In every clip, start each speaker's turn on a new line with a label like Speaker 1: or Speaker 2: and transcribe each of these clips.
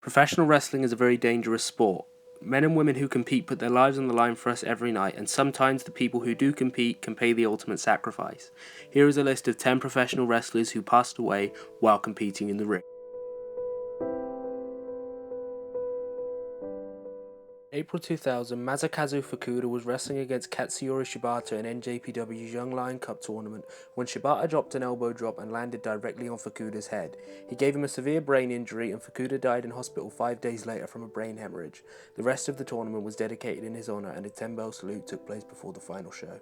Speaker 1: Professional wrestling is a very dangerous sport. Men and women who compete put their lives on the line for us every night, and sometimes the people who do compete can pay the ultimate sacrifice. Here is a list of 10 professional wrestlers who passed away while competing in the ring. In April 2000, Masakazu Fukuda was wrestling against Katsuyori Shibata in NJPW's Young Lion Cup tournament when Shibata dropped an elbow drop and landed directly on Fukuda's head. He gave him a severe brain injury, and Fukuda died in hospital 5 days later from a brain hemorrhage. The rest of the tournament was dedicated in his honor, and a 10-bell salute took place before the final show.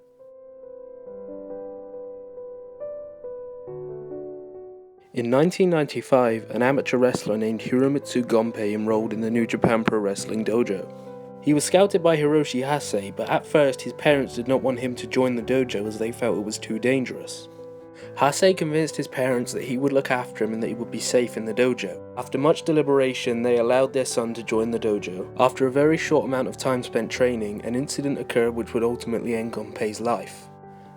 Speaker 1: In 1995, an amateur wrestler named Hiromitsu Gompei enrolled in the New Japan Pro Wrestling dojo. He was scouted by Hiroshi Hase, but at first his parents did not want him to join the dojo as they felt it was too dangerous. Hase convinced his parents that he would look after him and that he would be safe in the dojo. After much deliberation, they allowed their son to join the dojo. After a very short amount of time spent training, an incident occurred which would ultimately end Gompei's life.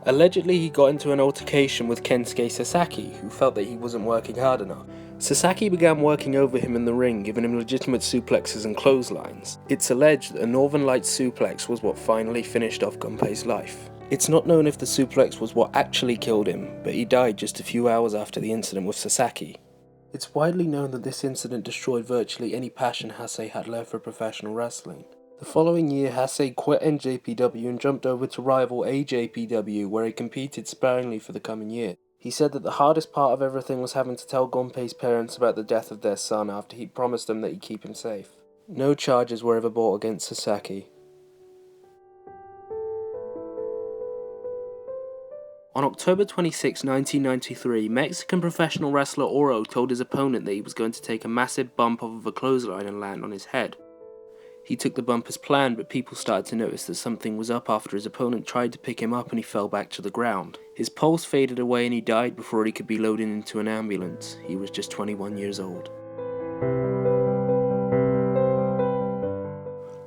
Speaker 1: Allegedly, he got into an altercation with Kensuke Sasaki, who felt that he wasn't working hard enough. Sasaki began working over him in the ring, giving him legitimate suplexes and clotheslines. It's alleged that a Northern Lights suplex was what finally finished off Gompei's life. It's not known if the suplex was what actually killed him, but he died just a few hours after the incident with Sasaki. It's widely known that this incident destroyed virtually any passion Hase had left for professional wrestling. The following year, Hase quit NJPW and jumped over to rival AJPW, where he competed sparingly for the coming year. He said that the hardest part of everything was having to tell Gompei's parents about the death of their son after he promised them that he'd keep him safe. No charges were ever brought against Sasaki. On October 26, 1993, Mexican professional wrestler Oro told his opponent that he was going to take a massive bump off of a clothesline and land on his head. He took the bump as planned, but people started to notice that something was up after his opponent tried to pick him up and he fell back to the ground. His pulse faded away and he died before he could be loaded into an ambulance. He was just 21 years old.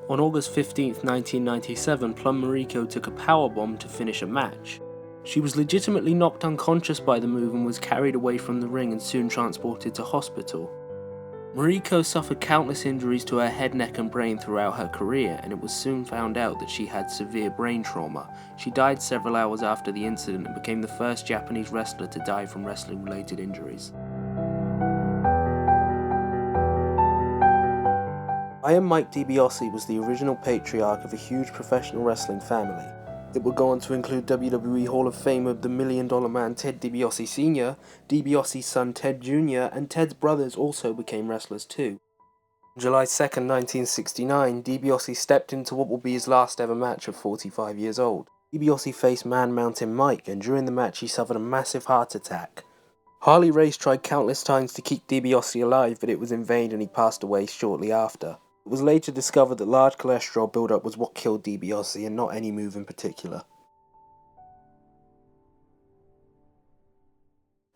Speaker 1: On August 15, 1997, Plum Mariko took a powerbomb to finish a match. She was legitimately knocked unconscious by the move and was carried away from the ring and soon transported to hospital. Mariko suffered countless injuries to her head, neck and brain throughout her career, and it was soon found out that she had severe brain trauma. She died several hours after the incident and became the first Japanese wrestler to die from wrestling-related injuries. Iron Mike DiBiase was the original patriarch of a huge professional wrestling family. It would go on to include WWE Hall of Famer the $1 Million Man Ted DiBiase Sr., DiBiase's son Ted Jr., and Ted's brothers also became wrestlers too. On July 2, 1969, DiBiase stepped into what will be his last ever match at 45 years old. DiBiase faced Man Mountain Mike, and during the match he suffered a massive heart attack. Harley Race tried countless times to keep DiBiase alive, but it was in vain and he passed away shortly after. It was later discovered that large cholesterol buildup was what killed DiBiase and not any move in particular.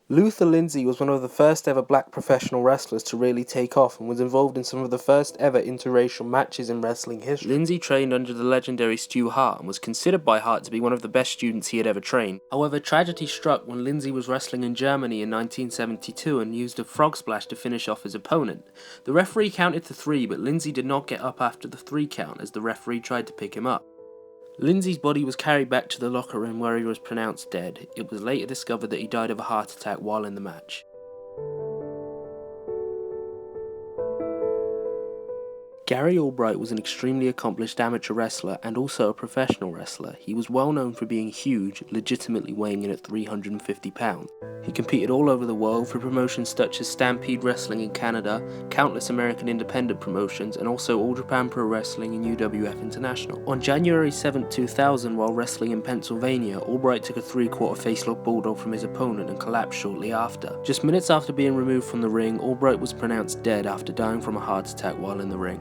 Speaker 1: Lindsay was one of the first ever black professional wrestlers to really take off and was involved in some of the first ever interracial matches in wrestling history. Lindsay trained under the legendary Stu Hart and was considered by Hart to be one of the best students he had ever trained. However, tragedy struck when Lindsay was wrestling in Germany in 1972 and used a frog splash to finish off his opponent. The referee counted to 3, but Lindsay did not get up after the 3 count as the referee tried to pick him up. Lindsay's body was carried back to the locker room where he was pronounced dead. It was later discovered that he died of a heart attack while in the match. Gary Albright was an extremely accomplished amateur wrestler and also a professional wrestler. He was well known for being huge, legitimately weighing in at 350 pounds. He competed all over the world for promotions such as Stampede Wrestling in Canada, countless American independent promotions, and also All Japan Pro Wrestling and UWF International. On January 7, 2000, while wrestling in Pennsylvania, Albright took a 3/4 facelock bulldog from his opponent and collapsed shortly after. Just minutes after being removed from the ring, Albright was pronounced dead after dying from a heart attack while in the ring.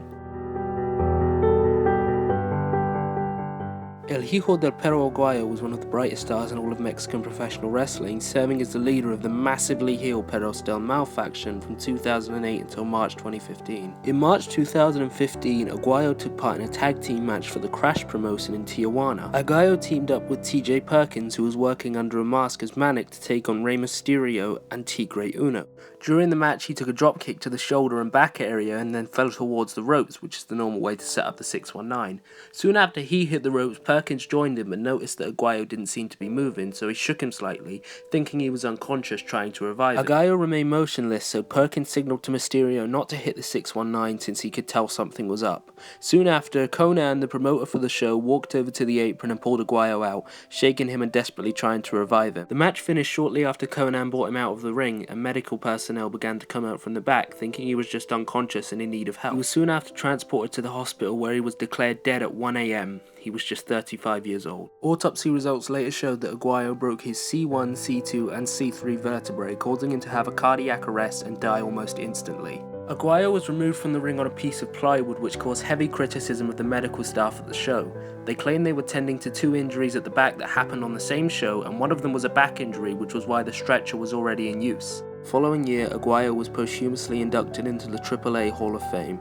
Speaker 1: El Hijo del Perro Aguayo was one of the brightest stars in all of Mexican professional wrestling, serving as the leader of the massively heel Perros del Mal faction from 2008 until March 2015. In March 2015, Aguayo took part in a tag team match for the Crash promotion in Tijuana. Aguayo teamed up with TJ Perkins, who was working under a mask as Manic, to take on Rey Mysterio and Tigre Uno. During the match, he took a drop kick to the shoulder and back area and then fell towards the ropes, which is the normal way to set up the 619. Soon after he hit the ropes, Perkins joined him but noticed that Aguayo didn't seem to be moving, so he shook him slightly, thinking he was unconscious, trying to revive him. Aguayo remained motionless, so Perkins signaled to Mysterio not to hit the 619 since he could tell something was up. Soon after, Konnan, the promoter for the show, walked over to the apron and pulled Aguayo out, shaking him and desperately trying to revive him. The match finished shortly after Konnan brought him out of the ring, and medical personnel began to come out from the back, thinking he was just unconscious and in need of help. He was soon after transported to the hospital, where he was declared dead at 1 AM. He was just 35 years old. Autopsy results later showed that Aguayo broke his C1, C2 and C3 vertebrae, causing him to have a cardiac arrest and die almost instantly. Aguayo was removed from the ring on a piece of plywood, which caused heavy criticism of the medical staff at the show. They claimed they were tending to 2 injuries at the back that happened on the same show, and one of them was a back injury, which was why the stretcher was already in use. The following year, Aguayo was posthumously inducted into the AAA Hall of Fame.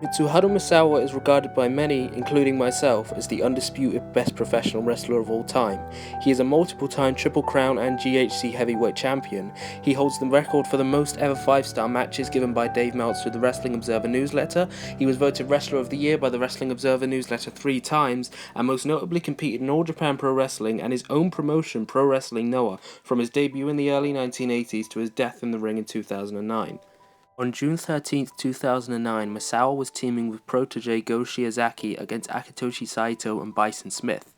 Speaker 1: Mitsuharu Misawa is regarded by many, including myself, as the undisputed best professional wrestler of all time. He is a multiple-time Triple Crown and GHC heavyweight champion. He holds the record for the most ever 5-star matches given by Dave Meltzer of the Wrestling Observer newsletter. He was voted Wrestler of the Year by the Wrestling Observer newsletter 3 times, and most notably competed in All Japan Pro Wrestling and his own promotion, Pro Wrestling Noah, from his debut in the early 1980s to his death in the ring in 2009. On June 13, 2009, Misawa was teaming with protege Go Shiozaki against Akitoshi Saito and Bison Smith.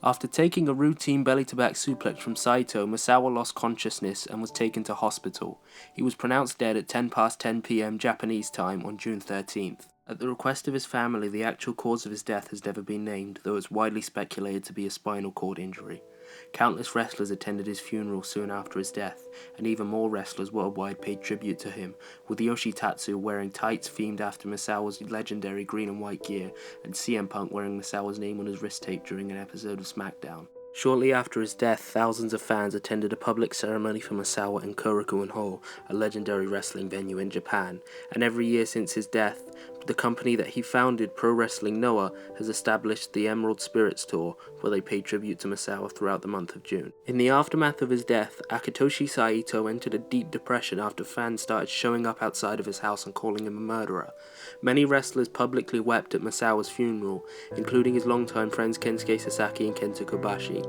Speaker 1: After taking a routine belly-to-back suplex from Saito, Misawa lost consciousness and was taken to hospital. He was pronounced dead at 10:10 p.m. Japanese time on June 13th. At the request of his family, the actual cause of his death has never been named, though it's widely speculated to be a spinal cord injury. Countless wrestlers attended his funeral soon after his death, and even more wrestlers worldwide paid tribute to him, with Yoshitatsu wearing tights themed after Misawa's legendary green and white gear, and CM Punk wearing Misawa's name on his wrist tape during an episode of SmackDown. Shortly after his death, thousands of fans attended a public ceremony for Misawa in Korakuen Hall, a legendary wrestling venue in Japan, and every year since his death, the company that he founded, Pro Wrestling Noah, has established the Emerald Spirits Tour, where they pay tribute to Misawa throughout the month of June. In the aftermath of his death, Akitoshi Saito entered a deep depression after fans started showing up outside of his house and calling him a murderer. Many wrestlers publicly wept at Misawa's funeral, including his longtime friends Kensuke Sasaki and Kenta Kobashi.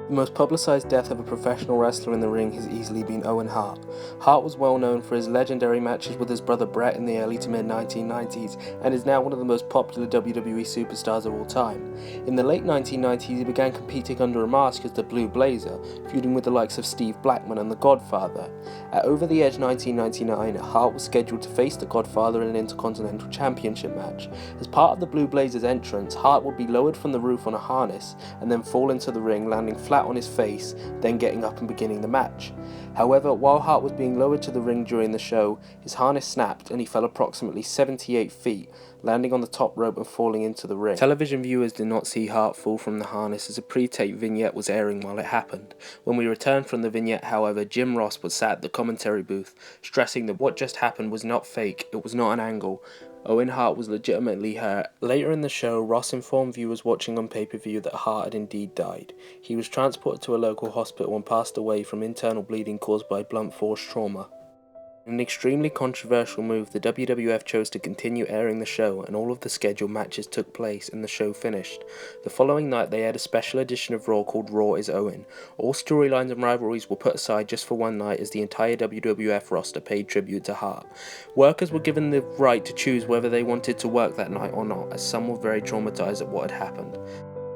Speaker 1: The most publicised death of a professional wrestler in the ring has easily been Owen Hart. Hart was well known for his legendary matches with his brother Bret in the early to mid 1990s and is now one of the most popular WWE superstars of all time. In the late 1990s he began competing under a mask as the Blue Blazer, feuding with the likes of Steve Blackman and The Godfather. At Over the Edge 1999, Hart was scheduled to face The Godfather in an Intercontinental Championship match. As part of the Blue Blazer's entrance, Hart would be lowered from the roof on a harness and then fall into the ring, landing flat on his face, then getting up and beginning the match. However, while Hart was being lowered to the ring during the show, his harness snapped and he fell approximately 78 feet, landing on the top rope and falling into the ring. Television viewers did not see Hart fall from the harness as a pre-taped vignette was airing while it happened. When we returned from the vignette, however, Jim Ross was sat at the commentary booth, stressing that what just happened was not fake, it was not an angle. Owen Hart was legitimately hurt. Later in the show, Ross informed viewers watching on pay-per-view that Hart had indeed died. He was transported to a local hospital and passed away from internal bleeding caused by blunt force trauma. In an extremely controversial move, the WWF chose to continue airing the show, and all of the scheduled matches took place and the show finished. The following night they aired a special edition of Raw called Raw is Owen. All storylines and rivalries were put aside just for one night as the entire WWF roster paid tribute to Hart. Workers were given the right to choose whether they wanted to work that night or not, as some were very traumatized at what had happened.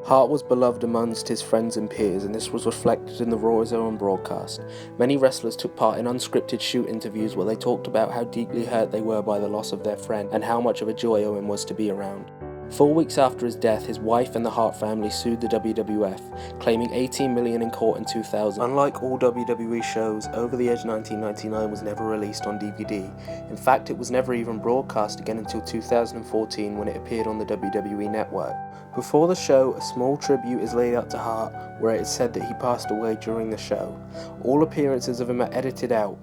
Speaker 1: Hart was beloved amongst his friends and peers, and this was reflected in the Raw is Owen broadcast. Many wrestlers took part in unscripted shoot interviews where they talked about how deeply hurt they were by the loss of their friend and how much of a joy Owen was to be around. 4 weeks after his death, his wife and the Hart family sued the WWF, claiming $18 million in court in 2000. Unlike all WWE shows, Over the Edge 1999 was never released on DVD. In fact, it was never even broadcast again until 2014 when it appeared on the WWE Network. Before the show, a small tribute is laid out to Hart, where it is said that he passed away during the show. All appearances of him are edited out.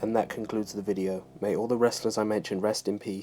Speaker 1: And that concludes the video. May all the wrestlers I mentioned rest in peace.